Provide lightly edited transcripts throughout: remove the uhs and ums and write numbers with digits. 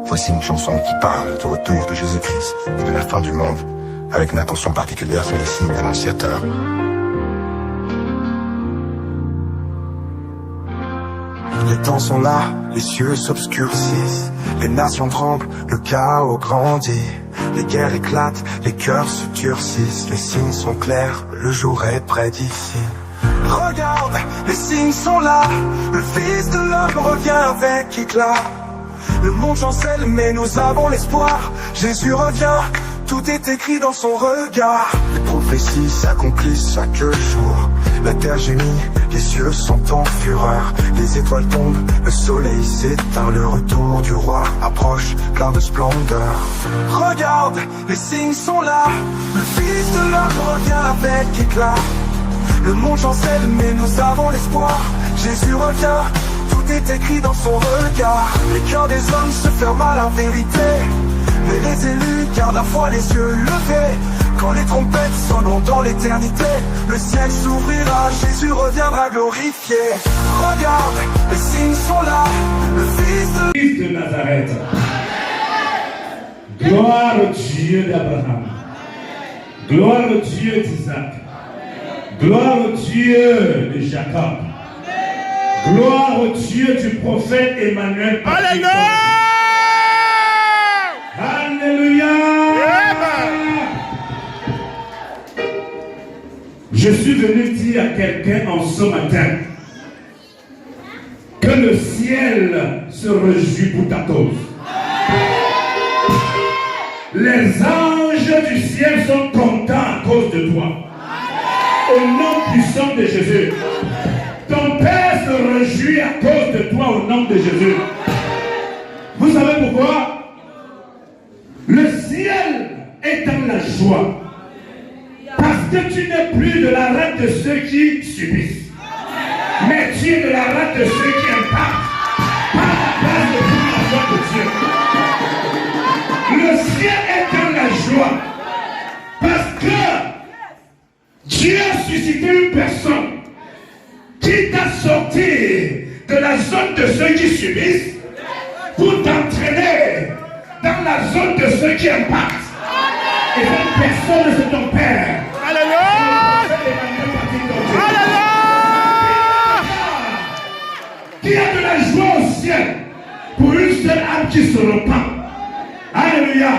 Voici une chanson qui parle du retour de Jésus-Christ et de la fin du monde, avec une attention particulière sur les signes annonciateurs. Les temps sont là, les cieux s'obscurcissent, les nations tremblent, le chaos grandit. Les guerres éclatent, les cœurs se durcissent, les signes sont clairs, le jour est près d'ici. Regarde, les signes sont là, le Fils de l'homme revient avec éclat. Le monde chancelle mais nous avons l'espoir, Jésus revient, tout est écrit dans son regard. Les prophéties s'accomplissent chaque jour, la terre gémit, les cieux sont en fureur. Les étoiles tombent, le soleil s'éteint, le retour du roi approche, plein de splendeur. Regarde, les signes sont là, le Fils de l'homme revient avec éclat. Le monde chancelle mais nous avons l'espoir, Jésus revient, tout est écrit dans son regard. Les cœurs des hommes se ferment à la vérité, mais les élus gardent la foi les yeux levés. Quand les trompettes sonneront dans l'éternité, le ciel s'ouvrira, Jésus reviendra glorifié. Regarde, les signes sont là, le Fils de Nazareth. Gloire au Dieu d'Abraham. Gloire au Dieu d'Isaac. Gloire au Dieu de Jacob. Gloire au Dieu du prophète Emmanuel. Alléluia! Alléluia! Je suis venu dire à quelqu'un en ce matin que le ciel se réjouit pour ta cause. Les anges du ciel sont contents à cause de toi. Au nom puissant de Jésus. Ton Père se réjouit à cause de toi au nom de Jésus. Vous savez pourquoi? Le ciel est dans la joie. Parce que tu n'es plus de la rate de ceux qui subissent. Mais tu es de la rate de ceux qui impactent par la grâce de la joie de Dieu. Le ciel est dans la joie. Parce que Dieu a suscité une personne qui t'a sorti de la zone de ceux qui subissent pour t'entraîner dans la zone de ceux qui impactent. Et cette personne, c'est ton Père. Alléluia! Alléluia! Qui a de la joie au ciel pour une seule âme qui se repent. Alléluia!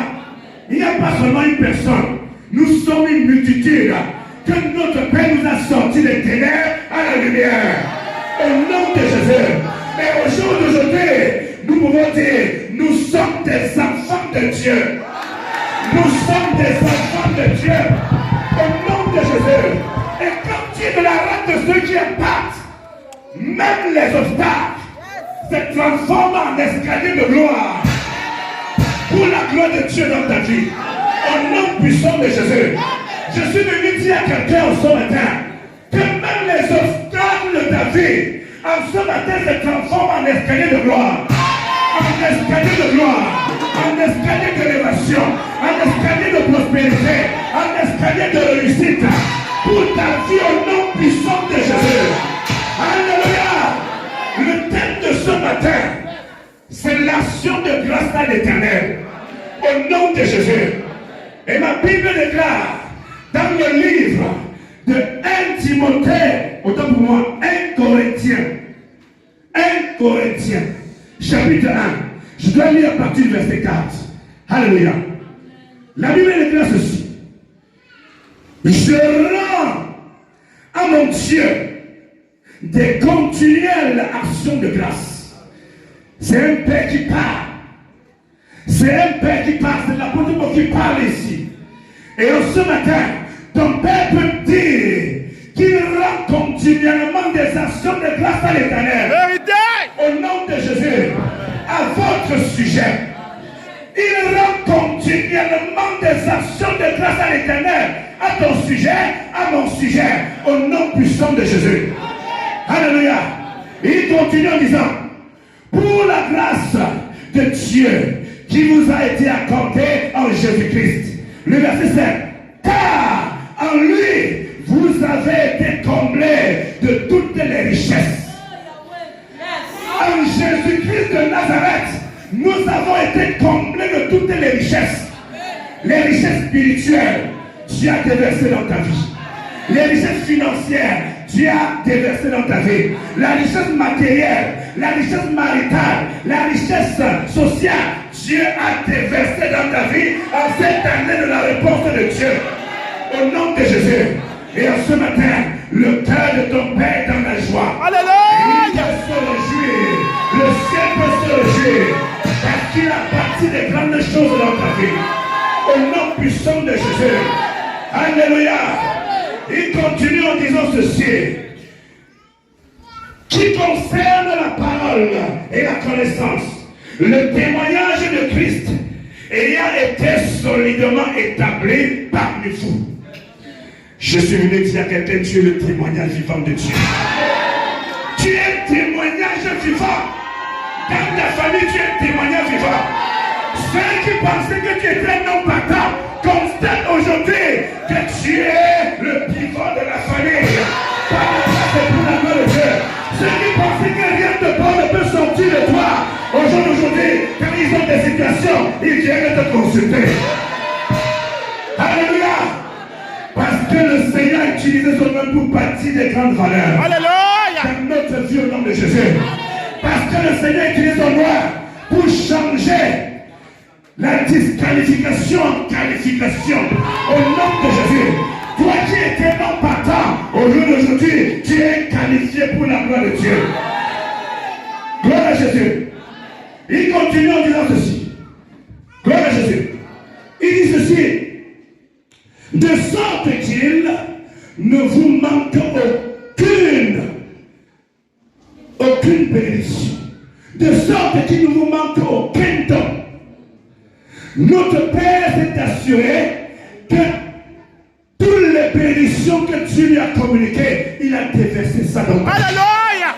Il n'y a pas seulement une personne. Nous sommes une multitude. Que notre Père nous a sortis des ténèbres à la lumière. Au nom de Jésus. Et au jour d'aujourd'hui, nous pouvons dire, nous sommes des enfants de Dieu. Nous sommes des enfants de Dieu. Au nom de Jésus. Et quand tu es de la rate de ceux qui impactent, même les obstacles se transforment en escalier de gloire. Pour la gloire de Dieu dans ta vie. Au nom puissant de Jésus. Je suis venu dire à quelqu'un ce matin que même les obstacles de ta vie, en ce matin, se transforment en escalier de gloire. En escalier de gloire. En escalier d'élévation. En escalier de prospérité. En escalier de réussite. Pour ta vie au nom puissant de Jésus. Alléluia. Le thème de ce matin, c'est l'action de grâce à l'Éternel. Au nom de Jésus. Et ma Bible déclare dans le livre de 1 Timothée, autant pour moi, 1 Corinthiens, chapitre 1. Je dois lire à partir du verset 4. Alléluia. La Bible déclare ceci. Je rends à mon Dieu des continuelles actions de grâce. C'est un Père qui parle. C'est un Père qui parle. C'est l'apôtre Paul qui parle ici. Et ce matin, ton Père peut dire qu'il rend continuellement des actions de grâce à l'Éternel. Au nom de Jésus, à votre sujet. Il rend continuellement des actions de grâce à l'Éternel. À ton sujet, à mon sujet. Au nom puissant de Jésus. Alléluia. Il continue en disant, pour la grâce de Dieu qui vous a été accordée en Jésus-Christ. Le verset 7. Car en lui, vous avez été comblés de toutes les richesses. En Jésus-Christ de Nazareth, Nous avons été comblés de toutes les richesses. Les richesses spirituelles, Dieu a déversé dans ta vie. Les richesses financières, Dieu a déversé dans ta vie. La richesse matérielle, la richesse maritale, la richesse sociale, Dieu a déversé dans ta vie en cette année de la réponse de Dieu. Au nom de Jésus. Et en ce matin, le cœur de ton Père est dans la joie. Alléluia. Il peut se réjouir. Le ciel peut se réjouir. Parce qu'il a bâti des grandes choses dans ta vie. Au nom puissant de Jésus. Alléluia. Il continue en disant ceci. Qui concerne la parole et la connaissance, le témoignage de Christ ayant été solidement établi parmi vous. Je suis venu dire à quelqu'un, tu es le témoignage vivant de Dieu. Tu es le témoignage vivant. Dans ta famille, tu es le témoignage vivant. Ceux qui pensaient que tu étais un homme partant constatent aujourd'hui que tu es le pivot de la famille. Par la grâce et pour la gloire de Dieu. Ceux qui pensaient que rien de bon ne peut sortir de toi, aujourd'hui, quand ils ont des situations, ils viennent te consulter. Alléluia. Parce que le Seigneur a utilisé son nom pour bâtir des grandes valeurs. Alléluia. Dans notre vie au nom de Jésus. Parce que le Seigneur a utilisé son nom pour changer la disqualification en qualification. Au nom de Jésus. Toi qui étais non partant, aujourd'hui, tu es qualifié pour la gloire de Dieu. Gloire à Jésus. Il continue en disant ceci. Gloire à Jésus. Il dit ceci. De sorte qu'il ne vous manque aucune bénédiction. De sorte qu'il ne vous manque aucun don. Notre Père s'est assuré que toutes les bénédictions que Dieu lui a communiquées, il a déversé ça dans ta vie. Alléluia.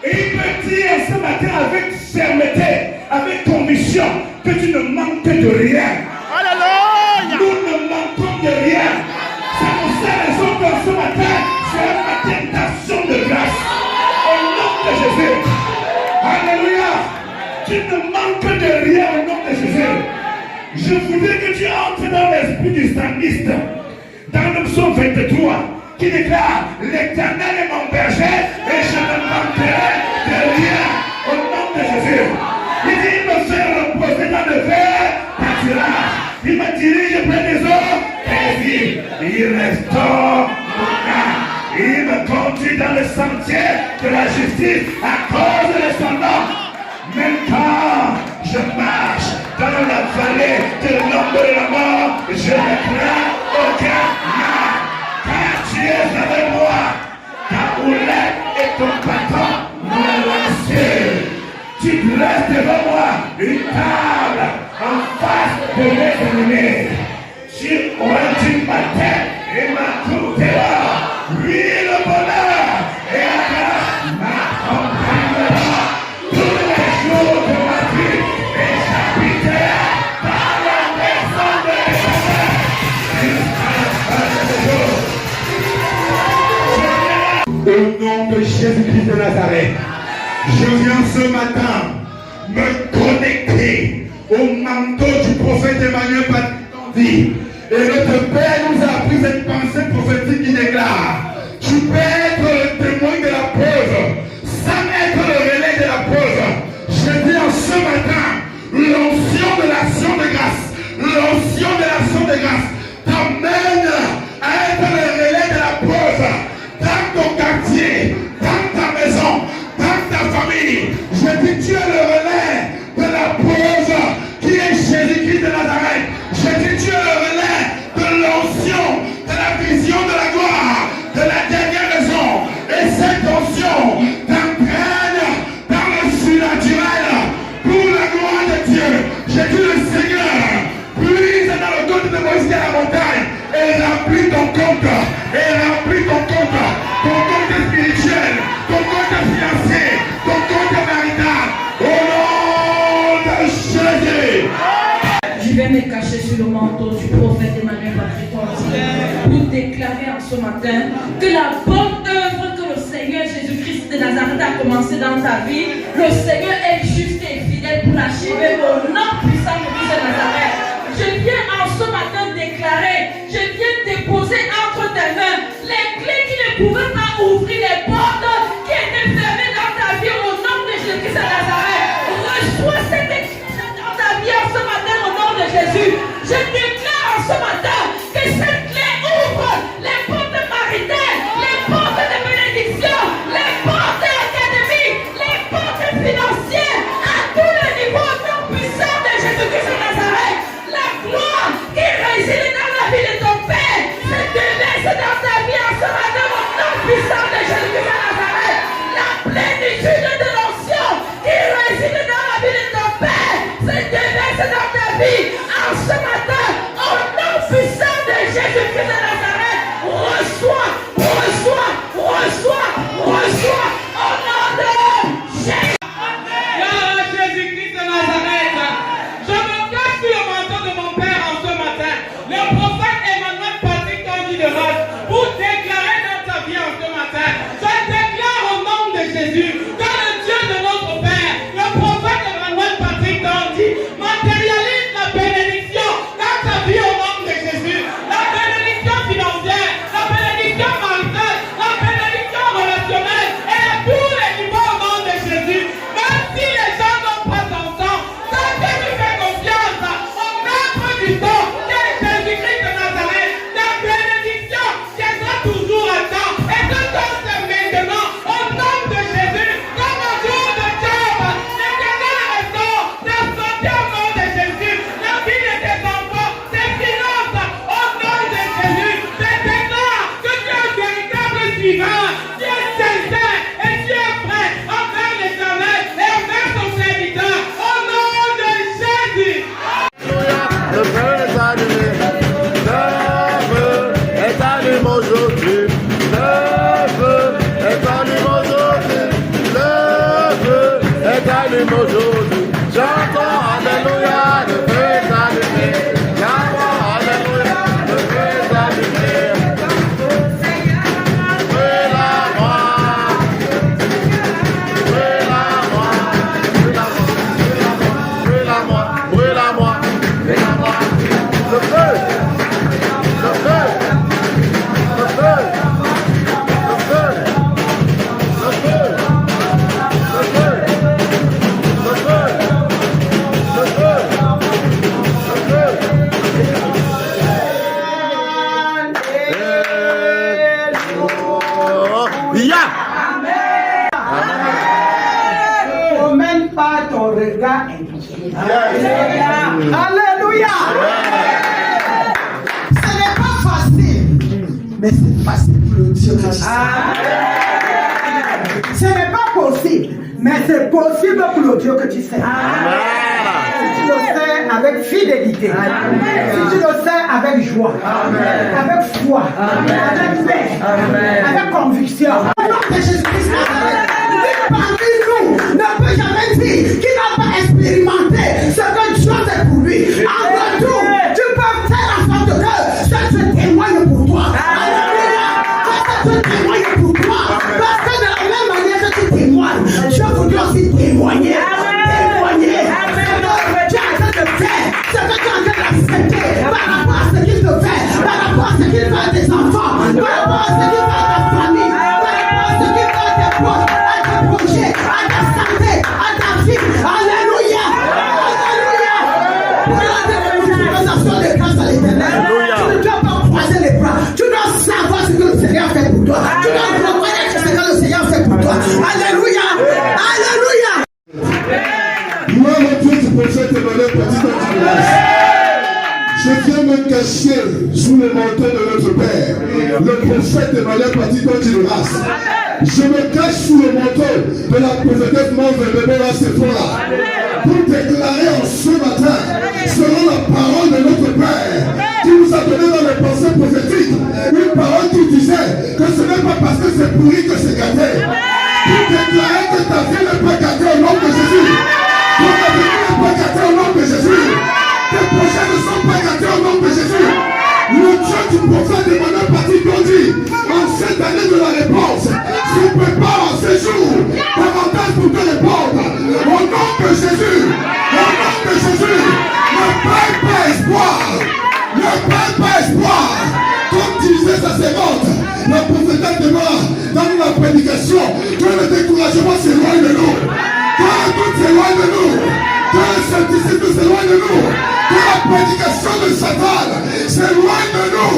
Et il peut dire ce matin avec fermeté, avec conviction, que tu ne manques de rien. Alléluia. Nous ne manquons de rien. C'est pour cette raison que ce matin, c'est un matin d'action de grâce. Au nom de Jésus. Alléluia. Tu ne manques de rien au nom de Jésus. Je voudrais que tu entres dans l'esprit du psalmiste. Dans le psaume 23, qui déclare l'Éternel est mon berger et je ne manquerai de rien au nom de Jésus. Il dit, il me fait reposer dans le vert pâturage. Il me dirige près des eaux paisibles. Il restaure mon âme. Il me conduit dans le sentier de la justice à cause de son nom. Même quand je marche dans la vallée de l'ombre de la mort, je ne crains aucun mal. Car tu es avec moi, ta houlette et ton bâton me rassurent. Tu dresses devant moi une table en face de mes ennemis. Tu oins ma tête et ma coupe dehors. Oui, le bonheur et la grâce m'accompagneront tous les jours de ma vie et j'habiterai dans la maison de l'Éternel jusqu'à la fin de mes jours. Au nom de Jésus-Christ de Nazareth, je viens ce matin me connecter au manteau du prophète Emmanuel Baptiste. Et notre Père nous a appris cette pensée prophétique qui déclare: tu peux être le témoin de la preuve sans être le relais de la preuve. Je dis en ce matin, l'onction de l'action de grâce, l'onction de l'action de grâce t'amène à être le relais de la preuve dans ton quartier, dans ta maison, dans ta famille. Je dis, tu es le relais de la preuve qui est Jésus-Christ de Nazareth. Je dis, tu es le relais de l'onction, de la vision de la gloire, de la dernière raison. Et cette onction t'entraîne dans le surnaturel pour la gloire de Dieu. Je dis, le Seigneur puise dans le compte de Moïse à la montagne et remplit ton compte. Et remplit ton compte spirituel, ton compte financier, ton compte marital. Au nom de Jésus. Je vais me cacher sur le manteau du prophète Emmanuel Baptiste pour déclarer en ce matin que la bonne œuvre que le Seigneur Jésus-Christ de Nazareth a commencé dans ta vie, le Seigneur est juste et fidèle et pour achever au nom puissant de Christ de Nazareth. Je viens en ce matin déclarer, je viens déposer entre tes mains les clés qui ne pouvaient pas ouvrir les portes qui étaient fermées dans ta vie au nom de Jésus-Christ de Nazareth. Reçois cette écriture dans ta vie en ce matin au nom de Jésus. Je déclare en ce matin que cette clé ouvre les portes maritales, les portes de bénédiction, les portes académiques, les portes financières, à tous les niveaux au nom puissant de Jésus-Christ de Nazareth. La gloire qui réside dans la vie de ton Père se déverse dans ta vie en ce matin au nom puissant de Jésus-Christ de Nazareth. La plénitude de l'onction qui réside dans la vie de ton Père se déverse dans ta vie en ce matin au nom puissant de Jésus-Christ de Nazareth. Reçois, reçois, reçois, reçois au nom de Jésus. Jésus-Christ de Nazareth, je me cache sur le manteau de mon Père en ce matin, le prophète Emmanuel Patrick Tanguy de Roche, pour déclarer dans ta vie en ce matin. Je déclare au nom de Jésus que le Dieu de notre Père, le prophète Emmanuel Patrick Tanguy, matérialise la bénédiction dans ta vie au nom de Jésus. La bénédiction financière, la bénédiction maritale, la bénédiction relationnelle et à tous les niveaux au nom de Jésus. Même si les gens n'ont pas d'entendre, tant que tu fais confiance au maître du temps, qui est Jésus-Christ de Nazareth, ta bénédiction viendra toujours à temps. Et que ton c'est maintenant, au nom de Jésus, comme au jour de Job, l'Éternel restaure ta santé au nom de Jésus, la vie de tes enfants, tes finances, au nom de Jésus. Je déclare que tu es un véritable suivant, tu es sincère et tu es prêt envers l'Éternel et envers son serviteur, au nom de Jésus. Le feu est allumé. Le feu est allumé aujourd'hui. Le feu est allumé aujourd'hui. Le feu est allumé aujourd'hui. J'entends alléluia. Le feu est allumé. J'entends alléluia. Le feu est allumé. Brûle-la-moi. Brûle-la-moi. Brûle-la-moi. Brûle-la-moi. Brûle-la-moi. Le feu. Le feu. Le feu. Le feu. Le feu. Le feu. Le feu. Le feu. Le feu. Ya. Ne mène pas ton regard inquiet. Alléluia. Ce n'est pas facile, mais c'est facile pour le Dieu que je suis. Ce n'est pas possible, mais c'est possible pour le Dieu que tu sais. Si tu le sais avec fidélité, si tu le sais avec joie, avec foi, avec paix, avec conviction. Au nom de Jésus-Christ, parmi nous ne peut jamais dire qu'il n'a pas expérimenté ce que Dieu fait pour lui. En retour, tu peux faire en sorte que ça te témoigne pour toi. Alléluia. Que ça te témoigne pour toi. Parce que de la même manière que tu témoignes, je voudrais aussi témoigner. Témoigner. Tu es en train de faire ce que tu es en train d'accepter par rapport à ce qu'il te fait, par rapport à ce qu'il fait à tes enfants, par rapport à ce qu'il fait à ta famille, par rapport à ce qu'il fait à tes proches, à tes projets, à ta santé, à ta vie. Alléluia. Alléluia. Voilà des manifestations de grâce à l'Éternel. Tu ne dois pas croiser les bras. Tu dois savoir ce que le Seigneur fait pour toi. Tu dois reconnaître ce que le Seigneur fait pour toi. Alléluia. Alléluia. Gloire à Dieu, tu possèdes tes valeurs petites à je viens me cacher sous le manteau de notre Père, le prophète Emmanuel Patrick Tanguy de Roche. Je me cache sous le manteau de la prophétesse Mavebebera Sephora pour déclarer en ce matin, selon la parole de notre Père, qui nous a donné dans les pensées prophétiques, une parole qui disait que ce n'est pas parce que c'est pourri que c'est gâté. Pour déclarer que ta vie n'est pas gâtée au nom de Jésus. Ton avenir n'est pas gâté au nom de Jésus. Tes projets ne sont pas gâtés au nom de Jésus. Le Dieu du prophète Emmanuel Patrick Tanguy, en cette année de la réponse, se prépare en ce jour davantage pour te répondre. Au nom de Jésus. dépression, que le découragement s'éloigne de nous, que le doute s'éloigne de nous, que le scepticisme s'éloigne de nous, que la prédication de Satan s'éloigne de nous,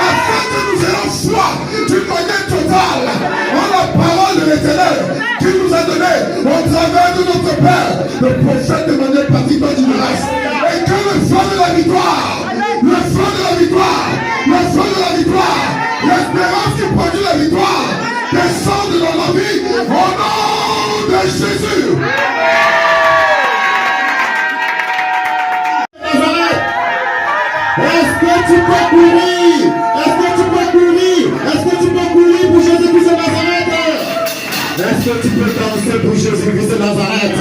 afin que nous ayons foi d'une manière totale en la parole de l'Éternel qui nous a donné au travers de notre Père le prophète de manière particulière du grâce, et que le feu de la victoire, le feu de la victoire, le feu de la victoire, l'espérance qui produit la victoire descende dans la vie au nom de Jésus. Est-ce que tu peux courir? Est-ce que tu peux courir? Est-ce que tu peux courir pour Jésus-Christ de Nazareth? Est-ce que tu peux danser pour Jésus-Christ de Nazareth?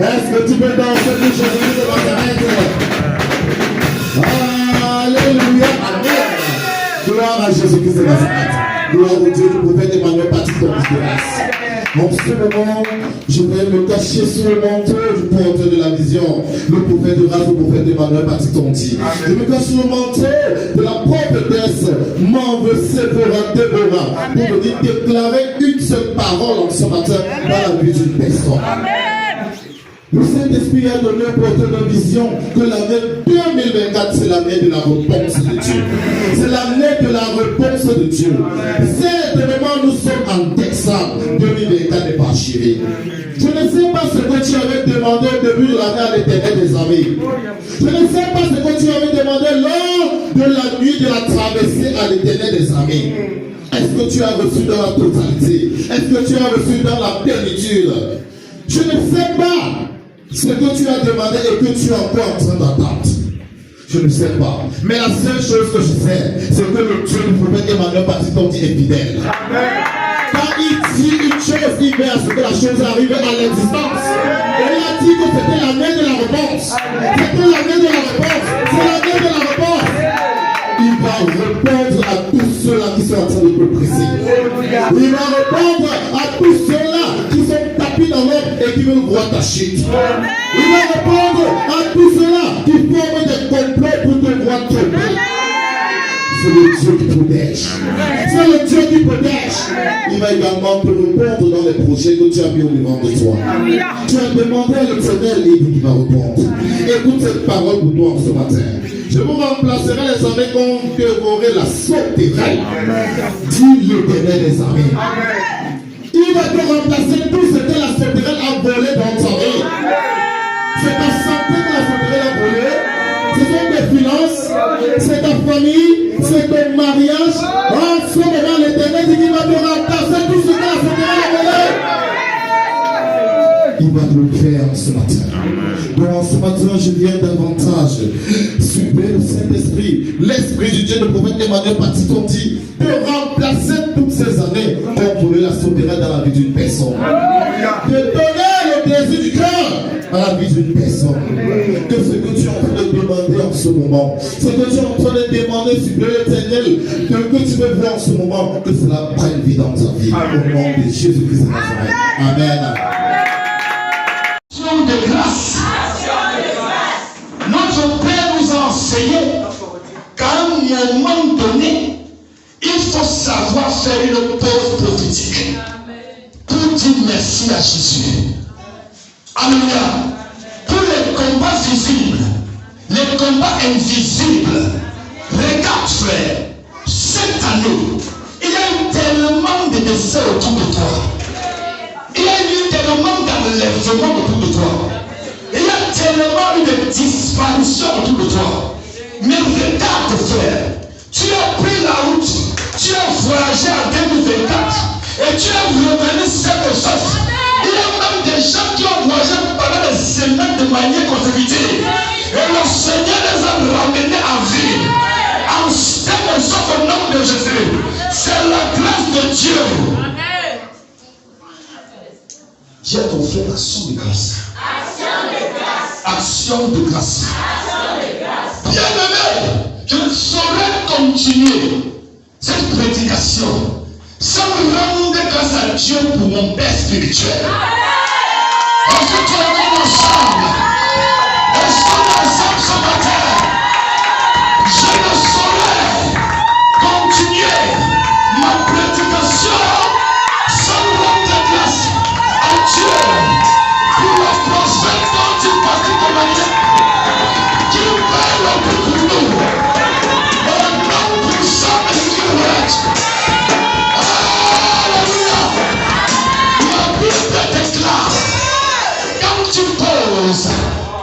Est-ce que tu peux danser pour Jésus-Christ de Nazareth? Alléluia, amen. Gloire à Jésus-Christ de Nazareth. Gloire au Dieu du prophète Emmanuel Baptiste de grâce. En ce moment, je vais me cacher sous le manteau du porteur de la vision, le prophète de grâce, le prophète Emmanuel Baptiste Tonti. Je me cache sous le manteau de la prophétesse Manve Séphora Déborah pour venir déclarer une seule parole en ce matin dans la vie d'une personne. Le Saint-Esprit a donné au porteur de vision que l'année 2024, c'est l'année de la réponse de Dieu. C'est l'année de la réponse de Dieu. Certainement, nous sommes en décembre 2024 n'est pas achevé. Je ne sais pas ce que tu avais demandé au début de l'année à l'Éternel des armées. Je ne sais pas ce que tu avais demandé lors de la nuit de la traversée à l'Éternel des armées. Est-ce que tu as reçu dans la totalité? Est-ce que tu as reçu dans la plénitude? Je ne sais pas ce que tu as demandé et que tu es encore en train d'attendre. Je ne sais pas. Mais la seule chose que je sais, c'est que le Dieu du prophète Emmanuel Baptiste Tonti est fidèle. Quand il dit une chose, il met à ce que la chose arrive à l'existence. Et il a dit que c'était l'année de la réponse. C'était l'année de la réponse. C'est l'année de la réponse. Il va répondre à tous ceux-là qui sont en train de presser. Il va répondre à tous ceux-là qui sont tapis dans l'ombre et qui veulent voir ta chute. Il va répondre à tous ceux-là qui forment des complots pour te voir tomber. C'est le Dieu qui protège. C'est le Dieu qui protège. Il va également te répondre dans les projets que tu as mis au devant de toi. Tu as demandé à l'Éternel et il va répondre. Écoute cette parole pour toi ce matin. Je vous remplacerai les années qu'on dévorait la sauterelle. Dit l'Éternel des armées. Il va te remplacer tout ce que la sauterelle a volé dans ta vie. C'est ta santé que la sauterelle a volé. Ce sont tes finances, c'est ta famille, c'est ton mariage. En ce moment, l'Éternel dit qu'il va te remplacer tout ce que la sauterelle a volé. Il va te le faire ce matin. Donc ce matin, je viens davantage supplier le Saint-Esprit, l'Esprit du Dieu, le prophète Emmanuel Baptiste Tonti, de remplacer toutes ces années pour voler la sauterelle dans la vie d'une personne. De donner le désir du cœur à la vie d'une personne. Que ce que tu es en train de demander en ce moment, ce que tu es en train de demander, supplier l'Éternel, que tu veux voir en ce moment, que cela prenne vie dans ta vie. Au nom de Jésus-Christ de Nazareth. Amen. De grâce. Notre Père nous a enseigné qu'à un moment donné, il faut savoir faire une pause prophétique pour dire merci à Jésus. Alléluia. Pour les combats visibles, les combats invisibles, regarde frère, cette année, il y a eu tellement de décès autour de toi. Il y a eu tellement d'enlèvements autour de toi. Il y a tellement eu de disparitions autour de toi. Mais regarde frère, tu as pris la route, tu as voyagé en 2024 et tu as revenu cette chose. Il y a même des gens qui ont voyagé pendant des semaines de manière consécutive. Et le Seigneur les a ramenés en vie. En tel sorte au nom de Jésus. C'est la grâce de Dieu. Dis à ton frère action de grâce. Action de grâce. Bien aimé, je ne saurais continuer cette prédication sans rendre grâce à Dieu pour mon père spirituel. Parce que tu es ensemble. Et sommes ensemble ce matin. Je ne saurais continuer ma prédication sans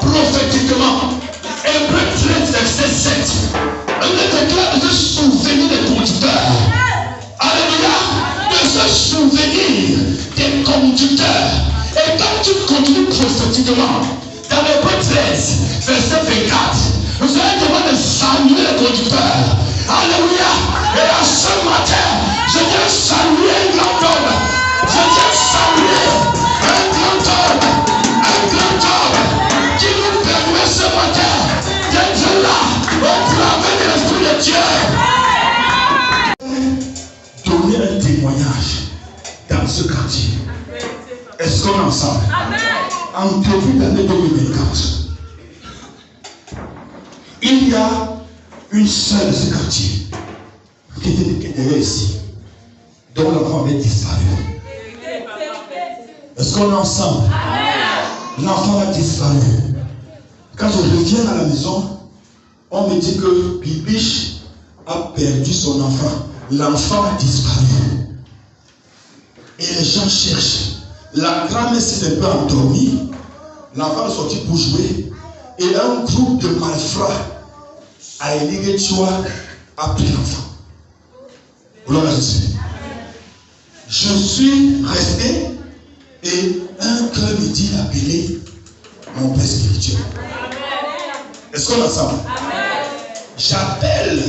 Prophétiquement, Hébreux 13, verset 7, il déclare de se souvenir des conducteurs. Alléluia, de se souvenir des conducteurs. Et quand tu continues prophétiquement, dans Hébreux 13, verset 24, vous allez devoir de saluer les conducteurs. Alléluia, et à ce matin, je viens saluer un grand homme. Je viens saluer un grand homme. Un grand homme qui nous permet ce matin d'être là au travers de l'Esprit de Dieu. Donner un témoignage dans ce quartier. Est-ce qu'on est ensemble? En début d'année 2024, il y a une seule de ce quartier qui était ici, dont l'enfant avait disparu. Est-ce qu'on est ensemble? L'enfant a disparu. Quand je reviens à la maison, on me dit que Bibiche a perdu son enfant. L'enfant a disparu. Et les gens cherchent. La grand-mère s'est un peu endormie. L'enfant est sorti pour jouer. Et un groupe de malfrats à Eligé-Tchoua a pris l'enfant. Gloire à Jésus. Je suis resté et un cœur me dit d'appeler mon père spirituel. Est-ce qu'on est ensemble? J'appelle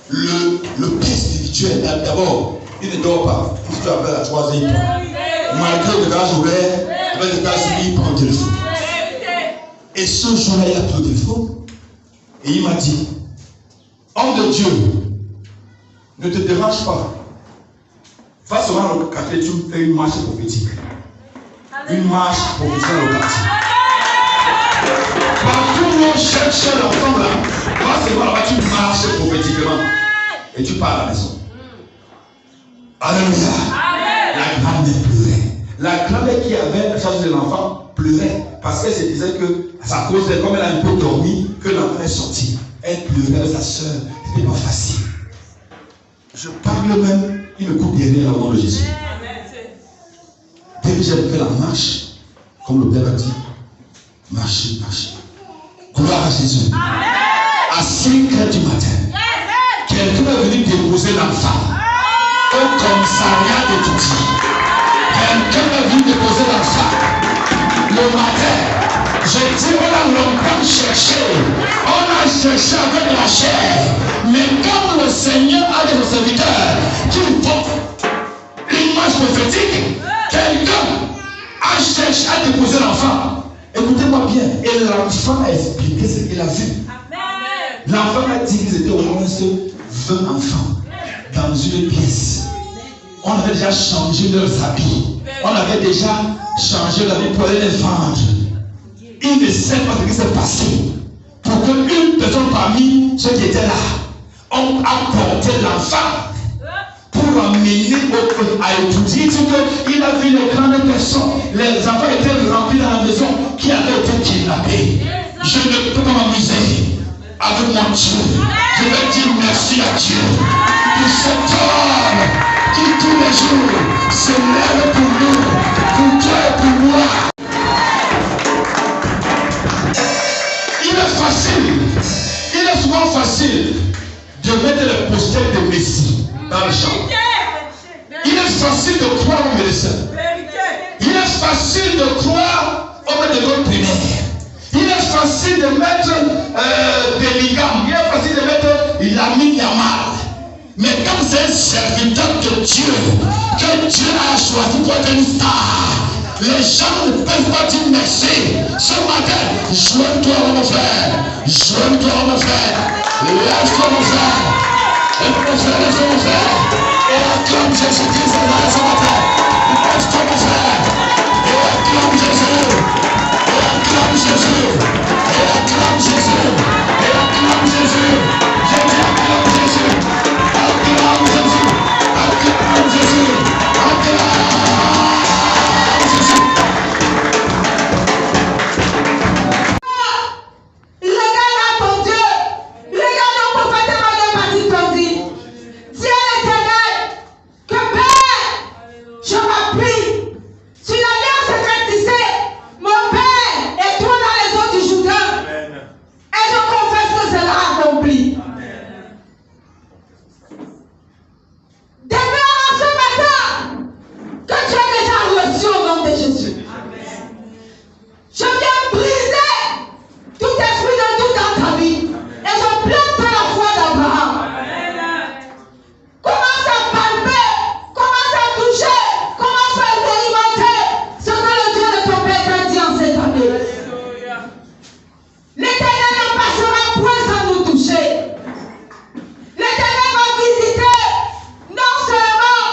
le père spirituel. D'abord, il ne dort pas. Il se appelle à 3 heures. Malgré le gaz ouvert, avec le gaz il prend le téléphone. Et ce jour-là, il a pris le téléphone. Et il m'a dit, homme de Dieu, ne te dérange pas. Va seulement dans le quartier, tu fais une marche prophétique. Une marche prophétique dans le quartier. Partout où on cherche l'enfant là, va seulement là-bas, tu marches prophétiquement. Et tu pars à la maison. Alléluia. La grand-mère pleurait. La grand-mère qui avait la charge de l'enfant pleurait parce qu'elle se disait que à cause de comme elle a un peu dormi, que l'enfant est sorti. Elle pleurait avec sa soeur. C'était pas facile. Je parle même, il me coupe derrière au nom de Jésus. Dès que j'ai fait la marche, comme le Père a dit, marcher, marcher. Gloire à Jésus. À 5 heures du matin, quelqu'un est venu déposer l'enfant au commissariat de Touti. Quelqu'un est venu déposer l'enfant. Le matin, j'ai dit, on a longtemps cherché. On a cherché avec la chair. Mais comme le Seigneur a des serviteurs qui font une marche prophétique, quelqu'un a cherché à déposer l'enfant. Écoutez-moi bien. Et l'enfant a expliqué ce qu'il a vu. L'enfant a dit qu'ils étaient au moins 20 enfants dans une pièce. On avait déjà changé leurs habits. On avait déjà changé leur habit pour aller les vendre. Il ne sait pas ce qui s'est passé. Pour qu'une personne parmi ceux qui étaient là, on a porté l'enfant pour l'emmener à étudier. Il a vu les grandes personnes. Les enfants étaient remplis dans la maison qui avaient été kidnappés. Je ne peux pas m'amuser avec mon Dieu. Je vais dire merci à Dieu pour cet homme qui tous les jours se lève pour nous, pour toi et pour moi. Il est facile, il est souvent facile de mettre le poster de Messie dans le champ. Il est facile de croire au médecin. Il est facile de croire au maître de l'école primaire. Il est facile de mettre des ligaments. Il est facile de mettre Lamine Yamal. Mais comme c'est un serviteur de Dieu, que Dieu a choisi pour être une star, les gens ne peuvent pas dire merci. Ce matin, joins-toi mon frère. Joins-toi mon frère. Lève-toi mon frère. Lève-toi mon frère. Et acclame Jésus-Christ ce matin. Lève-toi mon frère. Et acclame Jésus. Et acclame Jésus. Et acclame Jésus. Et acclame Jésus. J'ai dit acclame Jésus. Acclame Jésus. Acclame Jésus. Acclame Jésus. Légalement, L'Éternel ne passera point sans nous toucher. L'Éternel va visiter non seulement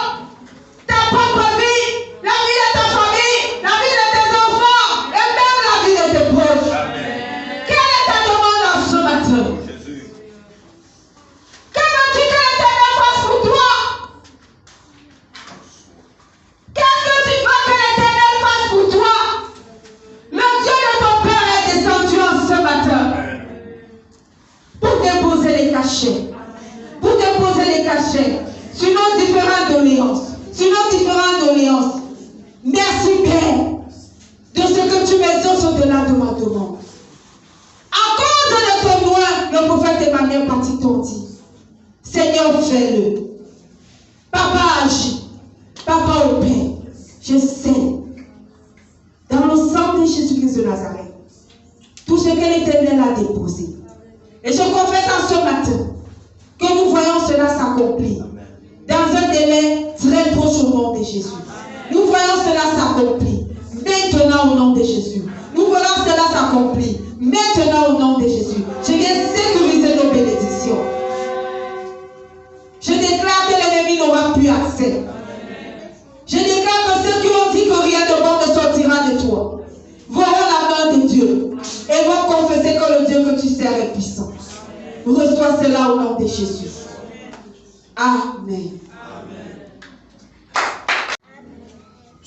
ta propre vie, la vie de ta famille, la vie de tes enfants et même la vie de tes proches. Amen. Quelle est ta demande en ce matin? Que veux-tu que l'Éternel fasse pour toi? Qu'est-ce que tu veux que l'Éternel fasse pour toi? Le Dieu de ton Père est descendu en ce matin pour déposer les cachets. Pour déposer les cachets sur nos différentes doléances. Sur nos différentes doléances. Merci Père de ce que tu m'exauces au-delà de ma demande. À cause de ton nom, le prophète Emmanuel Patrick t'ont dit, Seigneur, fais-le. Papa agit. Papa opère. Je sais. Dans le sang de Jésus-Christ de Nazareth, tout ce que l'Éternel a déposé. Et je confesse en ce matin que nous voyons cela s'accomplir dans un délai très proche au nom de Jésus. Nous voyons cela s'accomplir maintenant au nom de Jésus. Nous voyons cela s'accomplir maintenant au nom de Jésus. Je viens sécuriser nos bénédictions. Je déclare que l'ennemi n'aura plus accès. Je déclare que ceux qui ont dit que rien de bon ne sortira de toi verront la main de Dieu et vont confesser que le Dieu que tu sers est puissant. Reçois cela au nom de Jésus. Amen.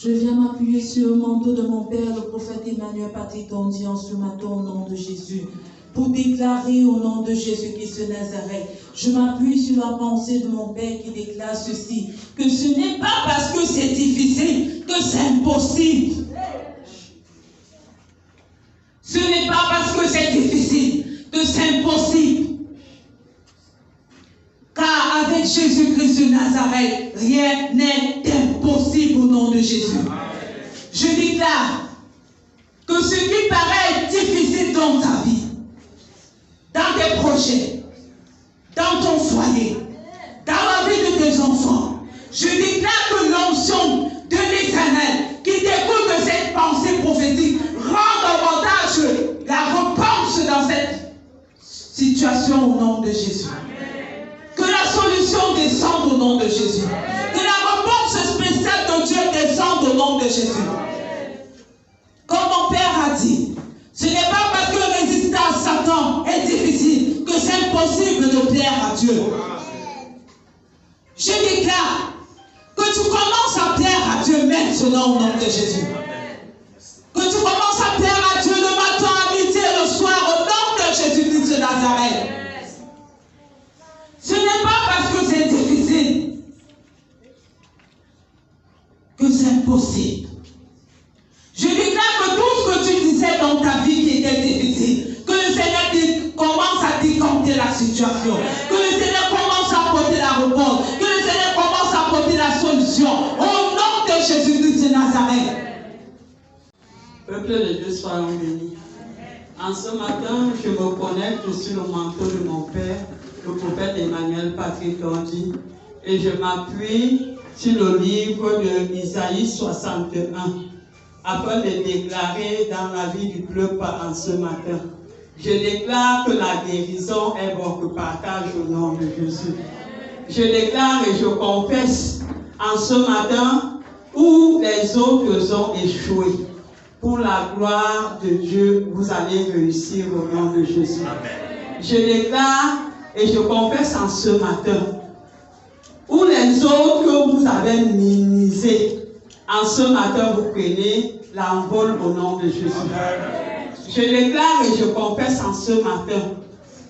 Je viens m'appuyer sur le manteau de mon Père, le prophète Emmanuel Patrick Tondi, en ce matin au nom de Jésus, pour déclarer au nom de Jésus-Christ de Nazareth. Je m'appuie sur la pensée de mon Père qui déclare ceci, que ce n'est pas parce que c'est difficile que c'est impossible. Ce n'est pas parce que c'est difficile que c'est impossible. Car avec Jésus-Christ de Nazareth, rien n'est impossible au nom de Jésus. Je déclare que ce qui paraît difficile dans ta vie, dans tes projets, dans ton foyer, dans la vie de tes enfants, je déclare que l'onction de l'Éternel qui découle de cette pensée prophétique rend davantage la réponse dans cette situation au nom de Jésus. Que la solution descende au nom de Jésus. Que la réponse spéciale de Dieu descende au nom de Jésus. Comme mon Père a dit, ce n'est pas parce que résister à Satan est difficile que c'est impossible de plaire à Dieu. Je déclare que tu commences à plaire à Dieu maintenant au nom de Jésus. Que tu commences à plaire à Dieu le matin, à midi et le soir au nom de Jésus-Christ de Nazareth. Ce n'est pas parce que c'est difficile que c'est impossible. Je déclare que tout ce que tu disais dans ta vie qui était difficile, que le Seigneur commence à décanter la situation, que le Seigneur commence à apporter la réponse, que le Seigneur commence à apporter la solution au nom de Jésus-Christ de Nazareth. Peuple de Dieu, soyons bénis. En ce matin, je me connecte sur le manteau de mon Père, le prophète Emmanuel Patrick Tondi, et je m'appuie sur le livre de Isaïe 61, afin de déclarer dans la vie du peuple en ce matin. Je déclare que la guérison est votre partage au nom de Jésus. Je déclare et je confesse en ce matin où les autres ont échoué. Pour la gloire de Dieu, vous allez réussir au nom de Jésus. Je déclare et je confesse en ce matin où les autres que vous avez minimisés, en ce matin vous prenez l'envol au nom de Jésus. Je déclare et je confesse en ce matin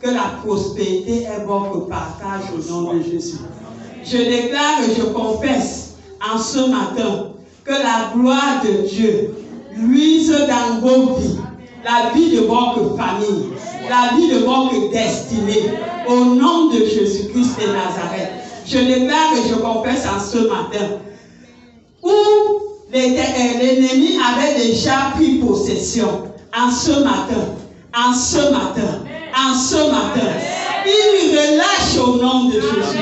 que la prospérité est votre partage au nom de Jésus. Je déclare et je confesse en ce matin que la gloire de Dieu luise dans vos vies, la vie de votre famille, la vie de votre destinée, au nom de Jésus-Christ de Nazareth. Je déclare et je confesse en ce matin où l'ennemi avait déjà pris possession. En ce matin, en ce matin, en ce matin, il relâche au nom de Jésus.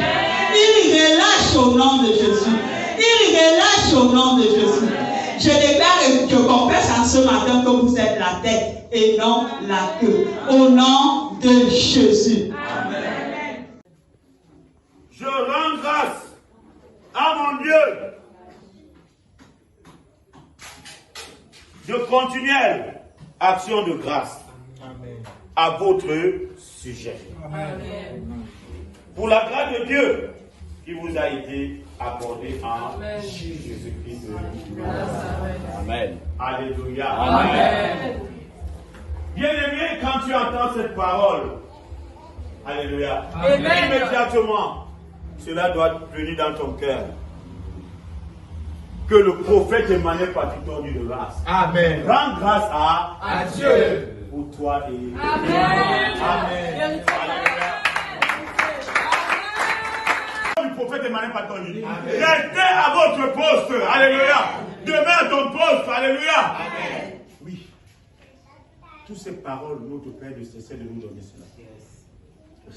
Il relâche au nom de Jésus. Il relâche au nom de Jésus. Je déclare et je confesse en ce matin que vous êtes la tête et non la queue. Au nom de Jésus. Amen. Je rends grâce à mon Dieu de continuelle action de grâce à votre sujet. Amen. Pour la grâce de Dieu qui vous a été accordée en Jésus-Christ. Amen. Alléluia. Amen. Bien-aimé, quand tu entends cette parole, alléluia, immédiatement, cela doit venir dans ton cœur. Que le prophète Emmanuel Patrick dit de grâce. Amen. Rends grâce à Dieu pour toi et Amen. Amen. Le prophète Emmanuel Patrick dit, restez à votre poste. Alléluia. Demeure à ton poste. Alléluia. Amen. Oui. Toutes ces paroles, notre Père ne cessait de nous donner cela.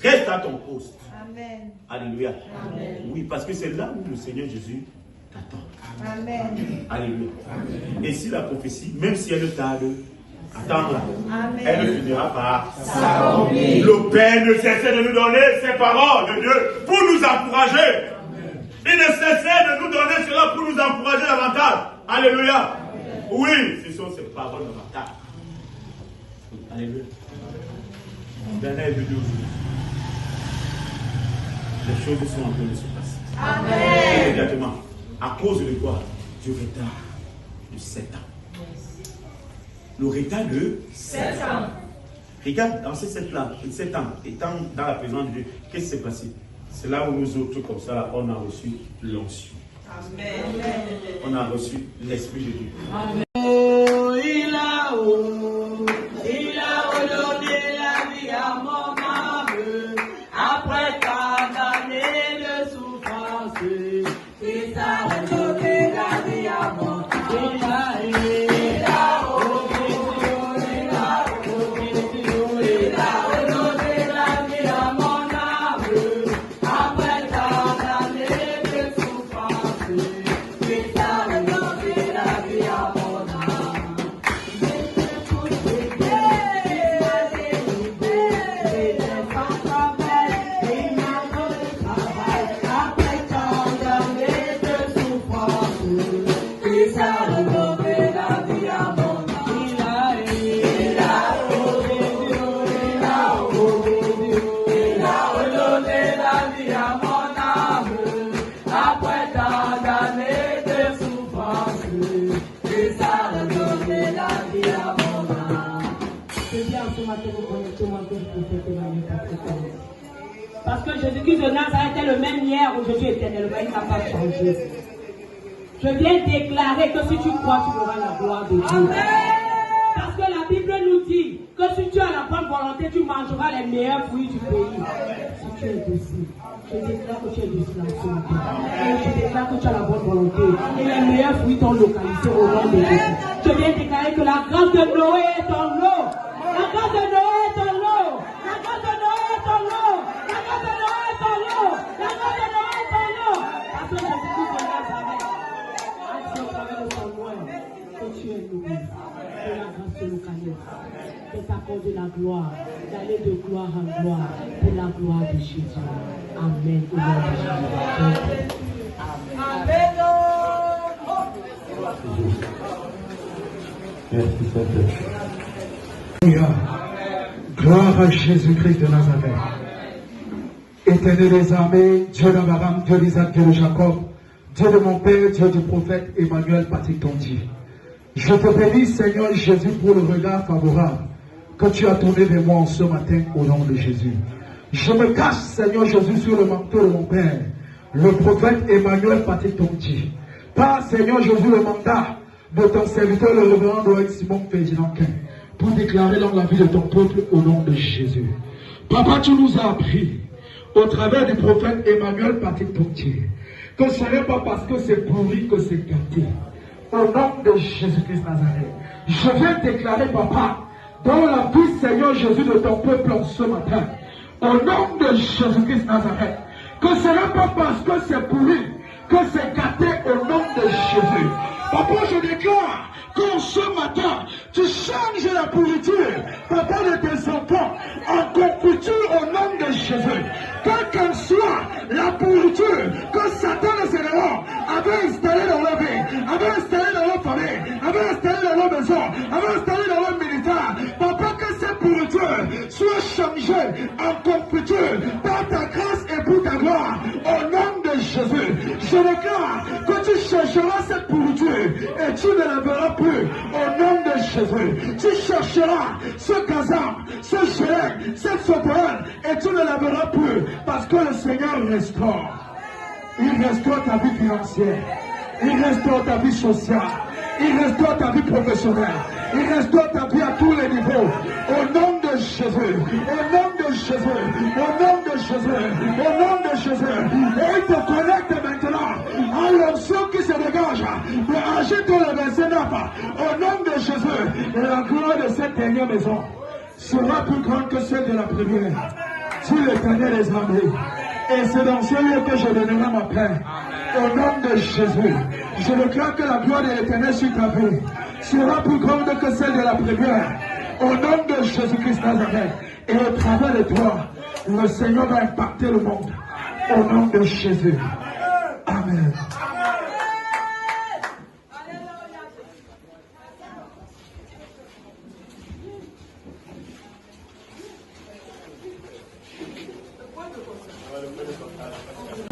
Reste à ton poste. Amen. Alléluia. Amen. Oui, parce que c'est là où le Seigneur Jésus t'attend. Amen. Alléluia. Amen. Et si la prophétie, même si elle tarde, attends-la. Elle finira par s'accomplir. Le Père ne cessait de nous donner ces paroles de Dieu pour nous encourager. Amen. Il ne cessait de nous donner cela pour nous encourager davantage. Alléluia. Amen. Oui, ce sont ces paroles de bataille. Alléluia. Dernière vidéo. Les choses sont en train de se passer. Amen. Immédiatement. À cause de quoi? Du retard de 7 ans. Le retard de 7 ans. Regarde, dans ces 7 ans, étant dans la présence de Dieu, qu'est-ce qui s'est passé? C'est là où nous autres, comme ça, là, on a reçu l'onction. Amen. On a reçu l'Esprit de Dieu. Amen. Il a donné la vie à mon âme après tant d'années de souffrance. Il a donné la vie à mon âme. Parce que Jésus-Christ de Nazareth est le même hier, aujourd'hui, éternellement, il n'a pas changé. Je viens déclarer que si tu crois, tu auras la gloire de Dieu. Amen. Parce que la Bible nous dit que si tu as la bonne volonté, tu mangeras les meilleurs fruits du pays. Si tu es dessus, je déclare que tu es dessus dans ce matin. Je déclare que tu as la bonne volonté. Et les meilleurs fruits t'ont localisé au nom de Jésus. Je viens déclarer que la grâce de Noé est en eau. La grâce de Noé est en eau. La grâce de Noé est en eau. La grâce de Noé est en eau. La grâce de Noé est en eau. Parce que Jésus-Christ de Nazareth a dit au travers de son nom que tu es nourri. Que la grâce te localise. De t'accorder la gloire. D'aller de gloire en gloire. Pour la gloire de Jésus. Amen. Au nom de Jésus. Amen. Merci Seigneur. Gloire à Jésus-Christ de Nazareth. Éternel des armées, Dieu d'Abraham, Dieu d'Isaac, Dieu de Jacob, Dieu de mon Père, Dieu du prophète Emmanuel Patrick Tonti. Je te bénis, Seigneur Jésus, pour le regard favorable que tu as tourné vers moi en ce matin au nom de Jésus. Je me cache, Seigneur Jésus, sur le manteau de mon Père, le prophète Emmanuel Patrick Tonti. Par, Seigneur Jésus, le mandat de ton serviteur, le révérend Noël Simon Ferdinand Quin, pour déclarer dans la vie de ton peuple au nom de Jésus. Papa, tu nous as appris, au travers du prophète Emmanuel Patrick Tonti, que ce n'est pas parce que c'est pourri que c'est gâté. Au nom de Jésus-Christ Nazareth, je viens déclarer, Papa, dans la vie, Seigneur Jésus, de ton peuple en ce matin, au nom de Jésus-Christ Nazareth, que ce n'est pas parce que c'est pourri que c'est gâté au nom de Jésus. Papa, je déclare qu'en ce matin, tu changes la pourriture, papa, de tes enfants, en confiture au nom de Jésus. Quelle qu'en soit la pourriture que Satan et ses démons avaient installée dans leur vie, avaient installée dans leur famille, avaient installée dans leur maison, avaient installée dans leur militaire, papa, que cette pourriture soit changée en confiture par ta grâce et pour ta gloire, au nom de Jésus. Je déclare que tu chercheras cette pourriture et tu ne la verras plus au nom de Jésus. Tu chercheras ce gazam, ce gelé, cette soprane et tu ne la verras plus parce que le Seigneur restaure. Il restaure ta vie financière, il restaure ta vie sociale, il restaure ta vie professionnelle, il restaure ta vie à tous les niveaux. Au nom de Jésus, au nom de Jésus, au nom de Jésus, au nom de Jésus. Et il te connecte maintenant à l'onction qui se dégage de agir dans le verset 9. Au nom de Jésus, et la gloire de cette dernière maison sera plus grande que celle de la première. Tu l'Éternel des armées. Et c'est dans ce lieu que je donnerai ma paix. Au nom de Jésus, je déclare que la gloire de l'Éternel sur ta vie sera plus grande que celle de la première. Au nom de Jésus-Christ Nazareth. Et au travers de toi, le Seigneur va impacter le monde. Au nom de Jésus. Amen.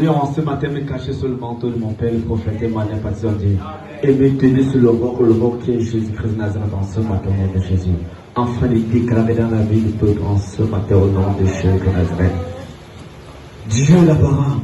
En ce matin, me cacher sur le manteau de mon père, le prophète Emmanuel Patizandi, et me tenir sur le roc qui est Jésus-Christ Nazareth en ce matin, au nom de Jésus, afin de déclarer dans la vie du peuple en ce matin, au nom de Jésus Nazareth. Dieu d'Abraham,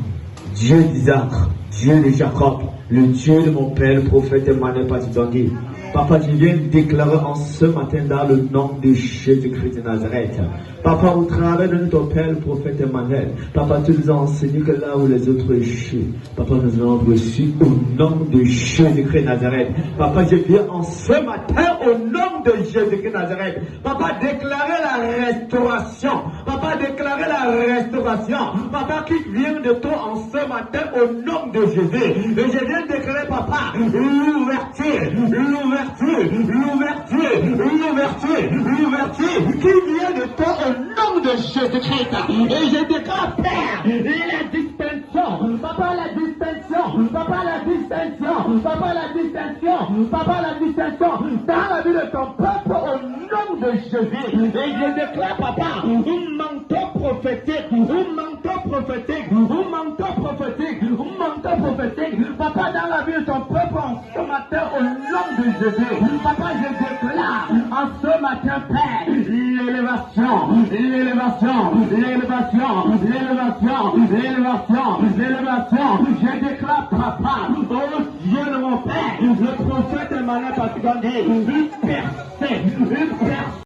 Dieu d'Isaac, Dieu de Jacob, le Dieu de mon père, le prophète Emmanuel Patizandi. Papa, je viens déclarer en ce matin dans le nom de Jésus-Christ de Nazareth. Papa, au travers de notre Père, le prophète Emmanuel, Papa, tu nous as enseigné que là où les autres échouent, Papa, nous allons reçu au nom de Jésus-Christ de Nazareth. Papa, je viens en ce matin au nom de Jésus-Christ de Nazareth. Papa, déclarer la restauration. Papa, déclarer la restauration. Papa, qui vient de toi en ce matin au nom de Jésus. Et je viens déclarer, Papa, l'ouverture, l'ouverture, l'ouverture, l'ouverture, l'ouverture qui vient de toi au nom de Jésus-Christ. Et je déclare, Père, la distinction. Papa, la distinction. Papa, la distinction. Papa, la distinction. Papa, la distinction. Dans la vie de ton peuple au nom de Jésus. Et je déclare, Papa, un manteau prophétique, un manteau prophétique, un manteau prophétique, un manteau prophétique. Papa, dans la vie de ton peuple en ce matin au nom de Jésus. Papa, je déclare en ce matin, Père, l'élévation, l'élévation, l'élévation, l'élévation, l'élévation, l'élévation. Je déclare, Papa, oh Dieu de mon Père, le prophète Emmanuel Patizandi, une percée,